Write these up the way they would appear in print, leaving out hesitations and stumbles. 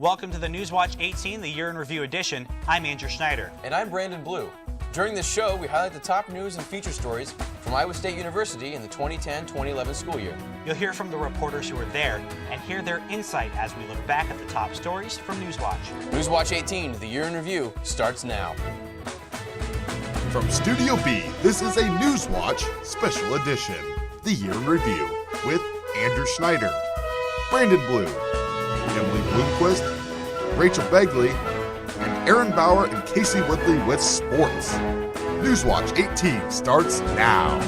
Welcome to the Newswatch 18, the Year in Review edition. I'm Andrew Schneider. And I'm Brandon Blue. During this show, we highlight the top news and feature stories from Iowa State University in the 2010-2011 school year. You'll hear from the reporters who were there and hear their insight as we look back at the top stories from Newswatch. Newswatch 18, the Year in Review, starts now. From Studio B, this is a Newswatch Special Edition, the Year in Review, with Andrew Schneider, Brandon Blue, Emily Bloomquist, Rachel Begley, and Aaron Bauer and Casey Woodley with sports. Newswatch 18 starts now.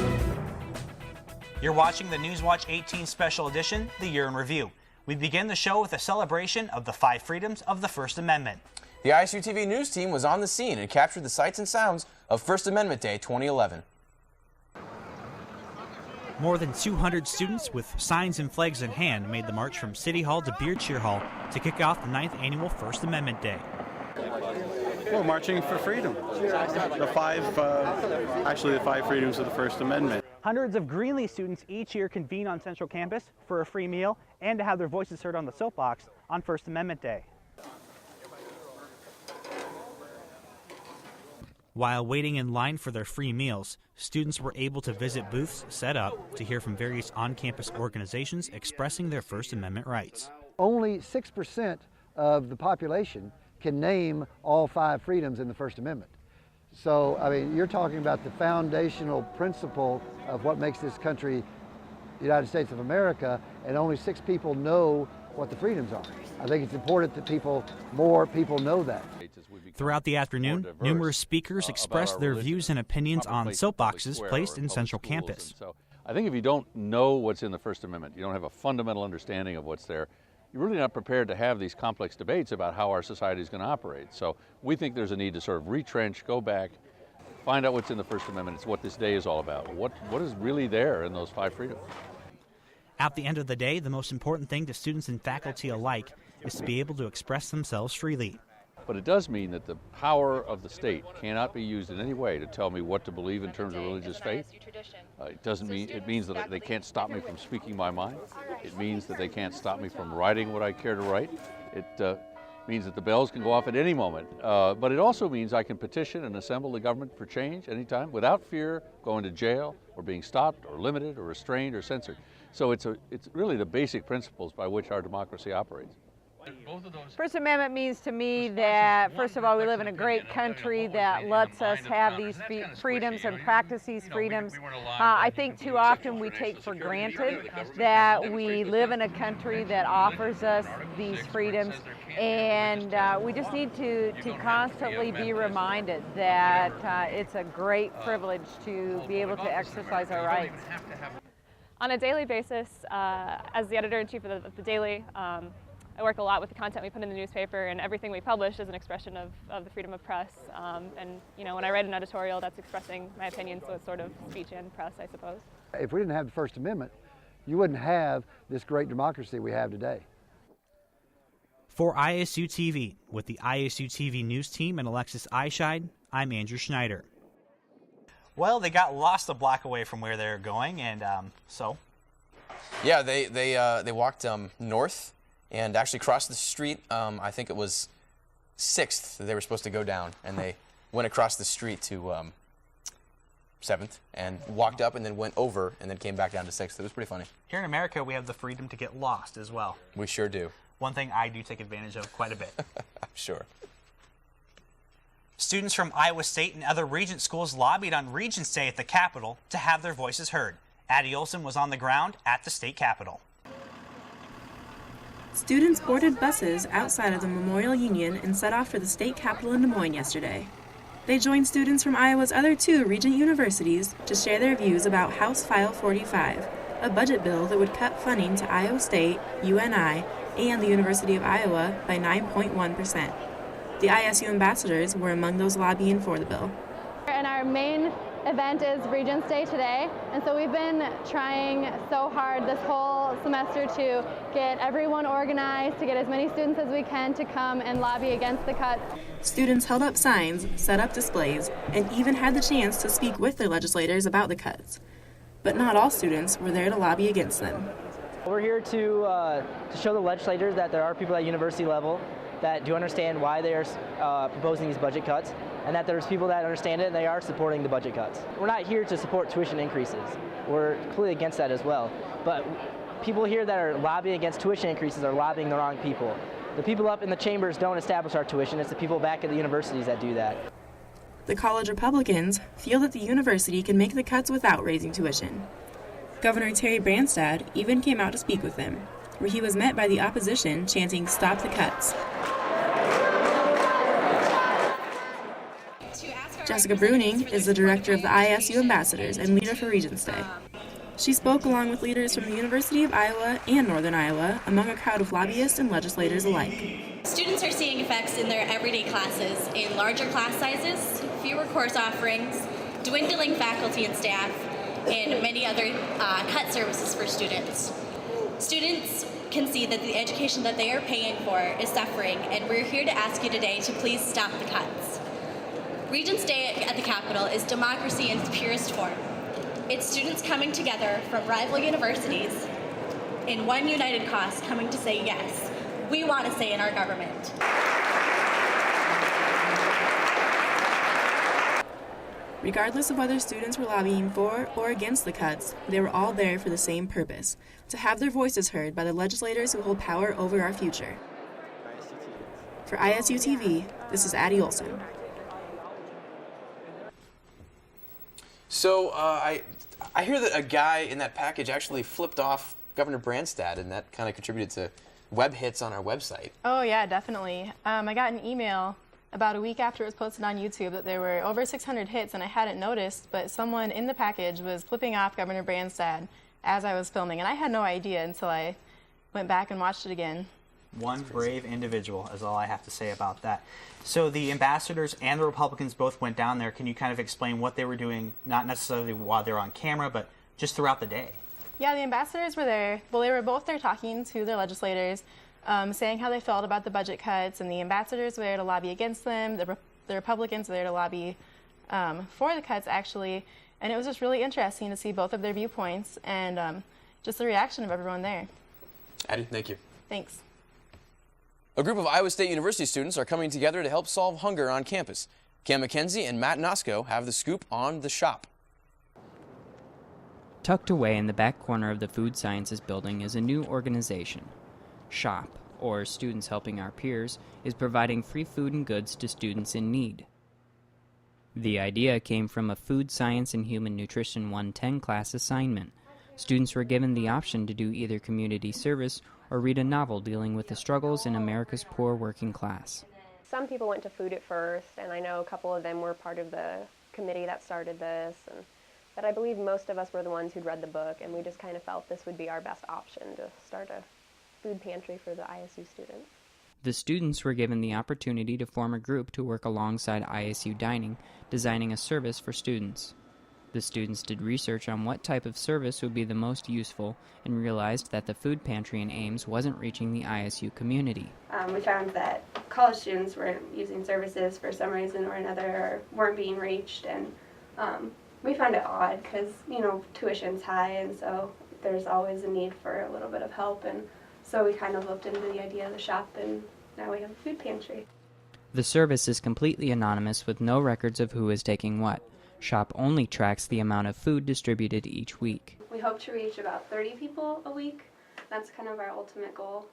You're watching the Newswatch 18 Special Edition, the Year in Review. We begin the show with a celebration of the 5 freedoms of the First Amendment. The ISUtv news team was on the scene and captured the sights and sounds of First Amendment Day 2011. More than 200 students with signs and flags in hand made the march from City Hall to Beard Cheer Hall to kick off the 9th annual First Amendment Day. We're marching for freedom. The five freedoms of the First Amendment. Hundreds of Greenlee students each year convene on Central Campus for a free meal and to have their voices heard on the soapbox on First Amendment Day. While waiting in line for their free meals, students were able to visit booths set up to hear from various on-campus organizations expressing their First Amendment rights. Only 6% of the population can name all 5 freedoms in the First Amendment. So, I mean, you're talking about the foundational principle of what makes this country the United States of America, and only 6 people know what the freedoms are. I think it's important that more people know that. Throughout the afternoon, numerous speakers expressed their views and opinions on soapboxes placed in Central Campus. So I think if you don't know what's in the First Amendment, you don't have a fundamental understanding of what's there, you're really not prepared to have these complex debates about how our society is going to operate. So we think there's a need to sort of retrench, go back, find out what's in the First Amendment. It's what this day is all about. What is really there in those 5 freedoms? At the end of the day, the most important thing to students and faculty alike is to be able to express themselves freely. But it does mean that the power of the state cannot be used in any way to tell me what to believe in terms of religious faith. It means that they can't stop me from speaking my mind. It means that they can't stop me from writing what I care to write. It means that the bells can go off at any moment. But it also means I can petition and assemble the government for change anytime without fear of going to jail or being stopped or limited or restrained or censored. So it's really the basic principles by which our democracy operates. First Amendment means to me that, first of all, we live in a great country that lets us have these freedoms and practice these freedoms. I think too often we take for granted that we live in a country that offers us these freedoms, and we just need to constantly be reminded that it's a great privilege to be able to exercise our rights. On a daily basis, as the editor-in-chief of the Daily, I work a lot with the content we put in the newspaper, and everything we publish is an expression of the freedom of press. And you know, when I write an editorial, that's expressing my opinion, so it's sort of speech and press, I suppose. If we didn't have the First Amendment, you wouldn't have this great democracy we have today. For ISU TV, with the ISU TV news team and Alexis Eischeid, I'm Andrew Schneider. Well, they got lost a block away from where they're going, and so? Yeah, they walked north and actually crossed the street. I think it was 6th that they were supposed to go down, and they went across the street to 7th and walked up and then went over and then came back down to 6th. It was pretty funny. Here in America, we have the freedom to get lost as well. We sure do. One thing I do take advantage of quite a bit. Sure. Students from Iowa State and other Regent schools lobbied on Regents Day at the Capitol to have their voices heard. Addie Olson was on the ground at the state Capitol. Students boarded buses outside of the Memorial Union and set off for the state capitol in Des Moines yesterday. They joined students from Iowa's other 2 Regent universities to share their views about House File 45, a budget bill that would cut funding to Iowa State, UNI, and the University of Iowa by 9.1%. The ISU ambassadors were among those lobbying for the bill. And our main event is Regents Day today, and so we've been trying so hard this whole semester to get everyone organized, to get as many students as we can to come and lobby against the cuts. Students held up signs, set up displays, and even had the chance to speak with their legislators about the cuts. But not all students were there to lobby against them. We're here to show the legislators that there are people at university level that do understand why they are proposing these budget cuts, and that there's people that understand it and they are supporting the budget cuts. We're not here to support tuition increases. We're completely against that as well. But people here that are lobbying against tuition increases are lobbying the wrong people. The people up in the chambers don't establish our tuition. It's the people back at the universities that do that. The college Republicans feel that the university can make the cuts without raising tuition. Governor Terry Branstad even came out to speak with them, where he was met by the opposition chanting, "Stop the cuts." Jessica Bruning is the director of the ISU Ambassadors and leader for Regents Day. She spoke along with leaders from the University of Iowa and Northern Iowa, among a crowd of lobbyists and legislators alike. Students are seeing effects in their everyday classes in larger class sizes, fewer course offerings, dwindling faculty and staff, and many other cut services for students. Students can see that the education that they are paying for is suffering, and we're here to ask you today to please stop the cuts. Regents Day at the Capitol is democracy in its purest form. It's students coming together from rival universities in one united cause, coming to say yes, we want a say in our government. Regardless of whether students were lobbying for or against the cuts, they were all there for the same purpose, to have their voices heard by the legislators who hold power over our future. For ISU TV, this is Addie Olson. So I hear that a guy in that package actually flipped off Governor Branstad, and that kind of contributed to web hits on our website. Oh yeah, definitely. I got an email about a week after it was posted on YouTube that there were over 600 hits, and I hadn't noticed, but someone in the package was flipping off Governor Branstad as I was filming, and I had no idea until I went back and watched it again. One brave individual is all I have to say about that. So the ambassadors and the Republicans both went down there. Can you kind of explain what they were doing, not necessarily while they were on camera, but just throughout the day? Yeah, the ambassadors were there. Well, they were both there talking to their legislators, saying how they felt about the budget cuts, and the ambassadors were there to lobby against them. The Republicans were there to lobby for the cuts, actually. And it was just really interesting to see both of their viewpoints and just the reaction of everyone there. Addie, thank you. Thanks. A group of Iowa State University students are coming together to help solve hunger on campus. Cam McKenzie and Matt Nosco have the scoop on the shop. Tucked away in the back corner of the Food Sciences building is a new organization. SHOP, or Students Helping Our Peers, is providing free food and goods to students in need. The idea came from a Food Science and Human Nutrition 110 class assignment. Students were given the option to do either community service or read a novel dealing with the struggles in America's poor working class. Some people went to food at first, and I know a couple of them were part of the committee that started this, but I believe most of us were the ones who'd read the book, and we just kind of felt this would be our best option to start a food pantry for the ISU students. The students were given the opportunity to form a group to work alongside ISU Dining, designing a service for students. The students did research on what type of service would be the most useful and realized that the food pantry in Ames wasn't reaching the ISU community. We found that college students weren't using services for some reason or another, or weren't being reached, and we found it odd because, you know, tuition's high, and so there's always a need for a little bit of help, and so we kind of looked into the idea of the shop, and now we have a food pantry. The service is completely anonymous with no records of who is taking what. SHOP only tracks the amount of food distributed each week. We hope to reach about 30 people a week. That's kind of our ultimate goal.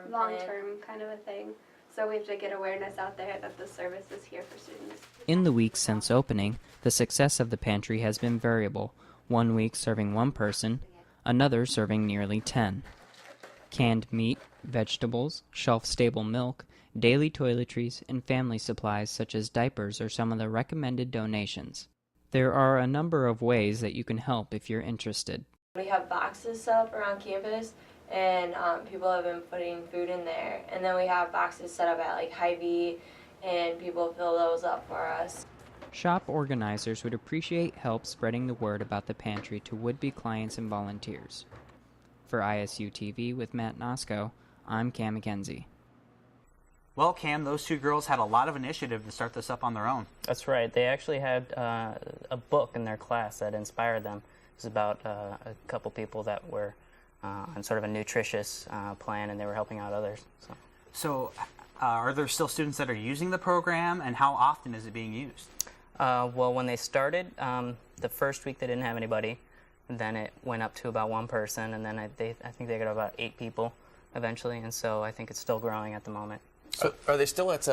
Long-term kind of a thing. So we have to get awareness out there that the service is here for students. In the weeks since opening, the success of the pantry has been variable, one week serving one person, another serving nearly 10. Canned meat, vegetables, shelf-stable milk, daily toiletries, and family supplies such as diapers are some of the recommended donations. There are a number of ways that you can help if you're interested. We have boxes set up around campus, and people have been putting food in there. And then we have boxes set up at like Hy-Vee, and people fill those up for us. SHOP organizers would appreciate help spreading the word about the pantry to would-be clients and volunteers. For ISU TV with Matt Nosco, I'm Cam McKenzie. Well, Cam, those two girls had a lot of initiative to start this up on their own. That's right. They actually had a book in their class that inspired them. It was about a couple people that were on sort of a nutritious plan, and they were helping out others. So are there still students that are using the program, and how often is it being used? Well, when they started, the first week they didn't have anybody. Then it went up to about one person, and then I think they got about 8 people eventually, and so I think it's still growing at the moment. So are they still at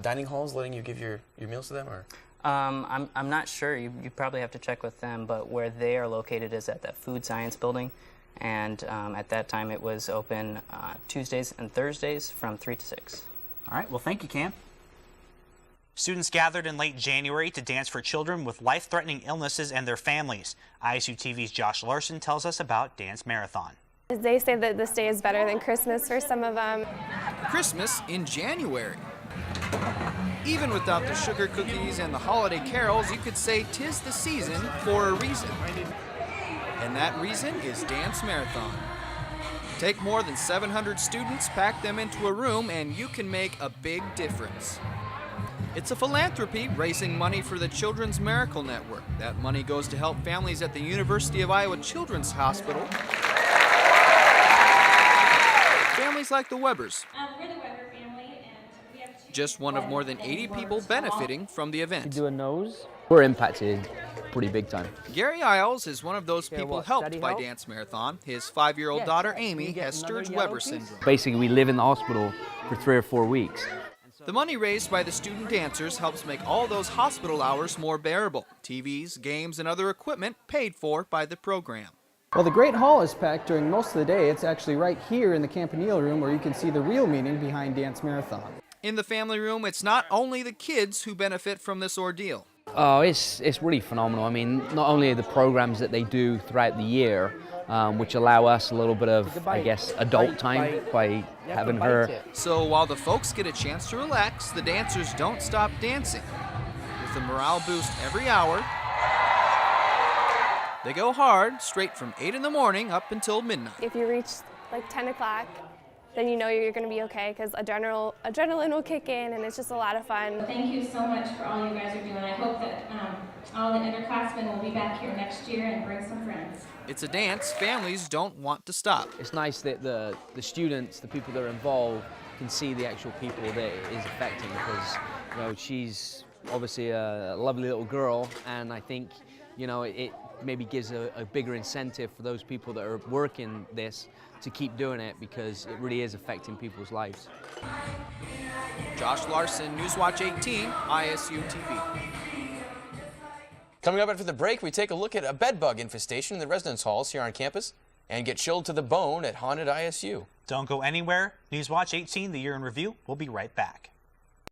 dining halls letting you give your meals to them? Or? I'm not sure. You probably have to check with them, but where they are located is at that food science building, and at that time it was open Tuesdays and Thursdays from 3 to 6. All right, well, thank you, Cam. Students gathered in late January to dance for children with life-threatening illnesses and their families. ISU TV's Josh Larson tells us about Dance Marathon. They say that this day is better than Christmas for some of them. Christmas in January. Even without the sugar cookies and the holiday carols, you could say 'tis the season for a reason. And that reason is Dance Marathon. Take more than 700 students, pack them into a room, and you can make a big difference. It's a philanthropy raising money for the Children's Miracle Network. That money goes to help families at the University of Iowa Children's Hospital. Families like the Webbers. We're the Weber family, and we have Just one of more than 80 people benefiting from the event. Do a nose? We're impacted pretty big time. Gary Isles is one of those people helped by Dance Marathon. His 5-year-old daughter, Amy, has Sturge-Weber syndrome. Basically, we live in the hospital for 3 or 4 weeks. The money raised by the student dancers helps make all those hospital hours more bearable. TVs, games, and other equipment paid for by the program. Well, the Great Hall is packed during most of the day. It's actually right here in the Campanile room where you can see the real meaning behind Dance Marathon. In the family room, it's not only the kids who benefit from this ordeal. Oh, it's really phenomenal. I mean, not only the programs that they do throughout the year, which allow us a little bit of, I guess, adult time by having her. So while the folks get a chance to relax, the dancers don't stop dancing. With a morale boost every hour, they go hard, straight from 8 in the morning up until midnight. If you reach like 10 o'clock, then you know you're going to be okay because adrenaline will kick in, and it's just a lot of fun. Thank you so much for all you guys are doing. I hope that all the underclassmen will be back here next year and bring some friends. It's a dance families don't want to stop. It's nice that the students, the people that are involved, can see the actual people that it is affecting, because she's obviously a lovely little girl, and I think it maybe gives a bigger incentive for those people that are working this to keep doing it, because it really is affecting people's lives. Josh Larson, Newswatch 18, ISU TV. Coming up after the break, we take a look at a bed bug infestation in the residence halls here on campus and get chilled to the bone at haunted ISU. Don't go anywhere. Newswatch 18, the Year in Review. We'll be right back.